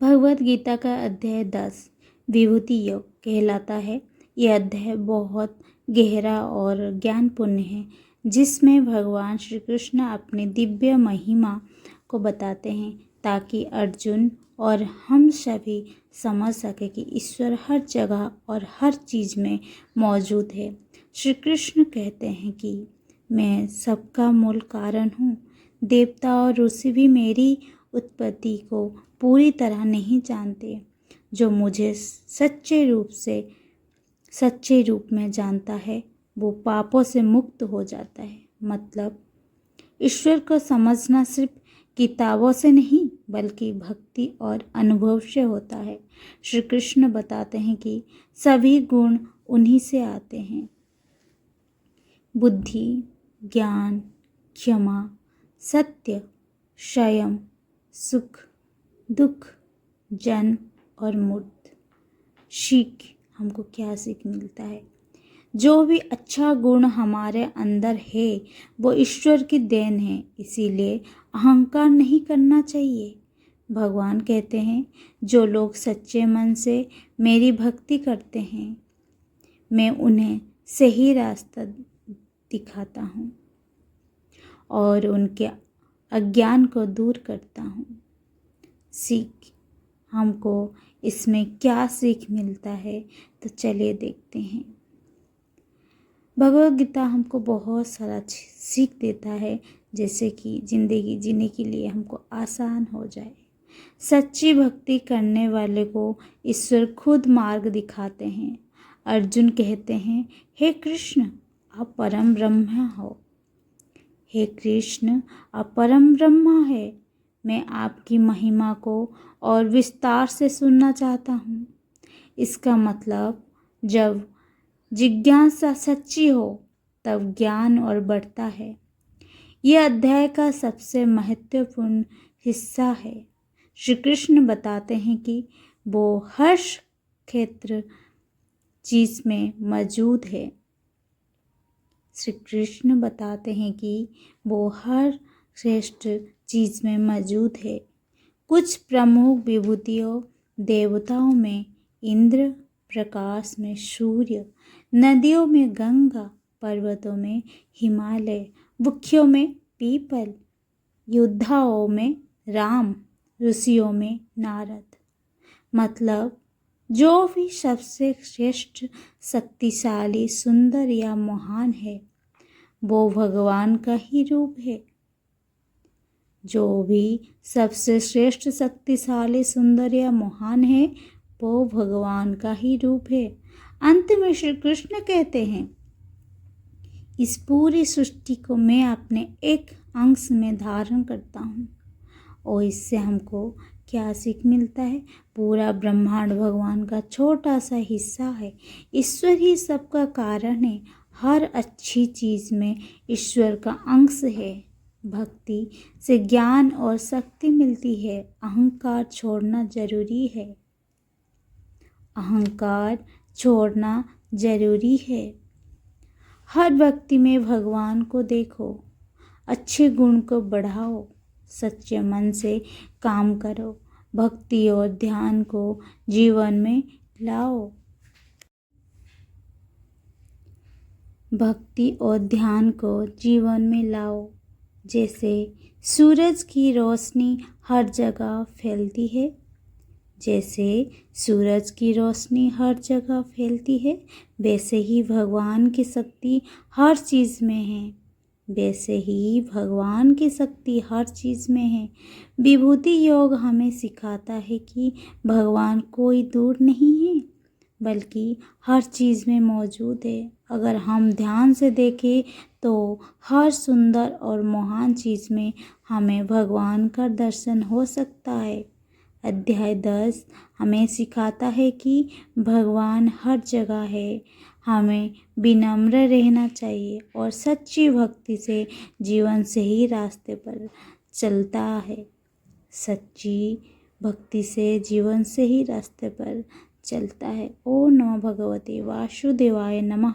भगवद गीता का अध्याय 10 विभूति योग कहलाता है। यह अध्याय बहुत गहरा और ज्ञानपूर्ण है, जिसमें भगवान श्री कृष्ण अपनी दिव्य महिमा को बताते हैं ताकि अर्जुन और हम सभी समझ सके कि ईश्वर हर जगह और हर चीज़ में मौजूद है। श्री कृष्ण कहते हैं कि मैं सबका मूल कारण हूँ। देवता और ऋषि भी मेरी उत्पत्ति को पूरी तरह नहीं जानते। जो मुझे सच्चे रूप में जानता है वो पापों से मुक्त हो जाता है। मतलब ईश्वर को समझना सिर्फ किताबों से नहीं बल्कि भक्ति और अनुभव से होता है। श्री कृष्ण बताते हैं कि सभी गुण उन्हीं से आते हैं। बुद्धि, ज्ञान, क्षमा, सत्य, संयम, सुख, दुख, जन्म और मृत्यु। हमको क्या सीख मिलता है? जो भी अच्छा गुण हमारे अंदर है वो ईश्वर की देन है, इसीलिए अहंकार नहीं करना चाहिए। भगवान कहते हैं जो लोग सच्चे मन से मेरी भक्ति करते हैं मैं उन्हें सही रास्ता दिखाता हूँ और उनके अज्ञान को दूर करता हूँ। हमको इसमें क्या सीख मिलता है तो चलिए देखते हैं। भगवद गीता हमको बहुत सारा सीख देता है, जैसे कि ज़िंदगी जीने के लिए हमको आसान हो जाए। सच्ची भक्ति करने वाले को ईश्वर खुद मार्ग दिखाते हैं। अर्जुन कहते हैं, हे कृष्ण आप परम ब्रह्म हो। हे कृष्ण आप परम ब्रह्म है। मैं आपकी महिमा को और विस्तार से सुनना चाहता हूँ। इसका मतलब जब जिज्ञासा सच्ची हो तब ज्ञान और बढ़ता है। यह अध्याय का सबसे महत्वपूर्ण हिस्सा है। श्री कृष्ण बताते हैं कि वो हर क्षेत्र चीज़ में मौजूद है। श्री कृष्ण बताते हैं कि वो हर श्रेष्ठ चीज़ में मौजूद है। कुछ प्रमुख विभूतियों देवताओं में इंद्र, प्रकाश में सूर्य, नदियों में गंगा, पर्वतों में हिमालय, वृक्षों में पीपल, योद्धाओं में राम, ऋषियों में नारद। मतलब जो भी सबसे श्रेष्ठ, शक्तिशाली, सुंदर या महान है वो भगवान का ही रूप है। जो भी सबसे श्रेष्ठ, शक्तिशाली, सुंदर या महान है वो भगवान का ही रूप है। अंत में श्री कृष्ण कहते हैं, इस पूरी सृष्टि को मैं अपने एक अंश में धारण करता हूँ। और इससे हमको क्या सीख मिलता है? पूरा ब्रह्मांड भगवान का छोटा सा हिस्सा है। ईश्वर ही सबका कारण है। हर अच्छी चीज़ में ईश्वर का अंश है। भक्ति से ज्ञान और शक्ति मिलती है। अहंकार छोड़ना जरूरी है। हर व्यक्ति में भगवान को देखो, अच्छे गुण को बढ़ाओ, सच्चे मन से काम करो, भक्ति और ध्यान को जीवन में लाओ। जैसे सूरज की रोशनी हर जगह वैसे ही भगवान की शक्ति हर चीज़ में है। विभूति योग हमें सिखाता है कि भगवान कोई दूर नहीं है बल्कि हर चीज़ में मौजूद है। अगर हम ध्यान से देखें तो हर सुंदर और महान चीज़ में हमें भगवान का दर्शन हो सकता है। अध्याय 10 हमें सिखाता है कि भगवान हर जगह है। हमें विनम्र रहना चाहिए और सच्ची भक्ति से जीवन सही रास्ते पर चलता है। ओम नमो भगवते वासुदेवाय नमः।